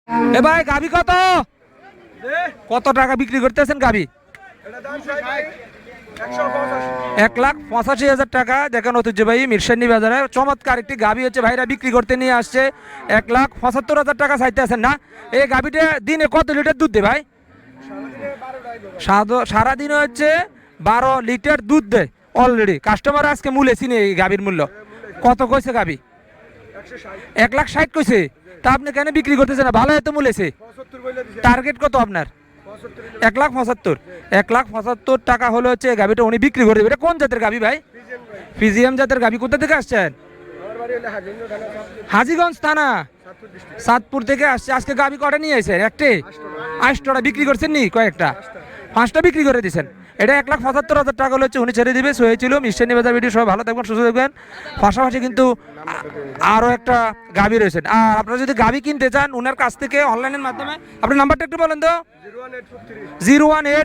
এ ভাই গাবি কত কত টাকা বিক্রি করতেছেন গাবি? 1,85,000 টাকা। দেখেন ঐতিহ্যবাহী মিরসানি বাজারে চমৎকার একটি গাবি হচ্ছে ভাইরা বিক্রি করতে নিয়ে আসছে। 1,75,000 টাকা চাইতে আছেন না? এই গাবিটা দিনে কত লিটার দুধ দেয় ভাই? সারাদিনে হচ্ছে 12 লিটার দুধ দেয় অলরেডি। কাস্টমার আজকে মূল্য চিনে এই গাবির মূল্য কত কইছে গাবি? 1,60,000 কইছে। তা আপনি কেন বিক্রি করতেছেন না? ভালো হয়তো মূল্যছে। টার্গেট কত আপনার? 1,75,000। 1,75,000 টাকা হলো হচ্ছে গাবিটা উনি বিক্রি করে দেবে। এটা কোন জাতের গাবি ভাই? ফিজিয়াম জাতের গাবি। কোথা থেকে আসছেন? হাজীগঞ্জ থানা, সাতপুর থেকে আসছে। আজকে গাবি কটা নিয়ে আসছেন? একটি 8টা বিক্রি করছেন নি? কয়েকটা 5টা বিক্রি করে দিয়েছেন। এটা 1,75,000 টাকা হচ্ছে উনি ছেড়ে দিবে। সো হয়েছিল মিষ্টানি বাজার ভিডিও। সবাই ভালো থাকবেন, সুস্থ থাকবেন। পাশাপাশি কিন্তু আরও একটা গাবি রয়েছেন। আর আপনারা যদি গাবি কিনতে চান ওনার কাছ থেকে অনলাইনের মাধ্যমে, আপনার নাম্বারটা একটু বলেন তো। 018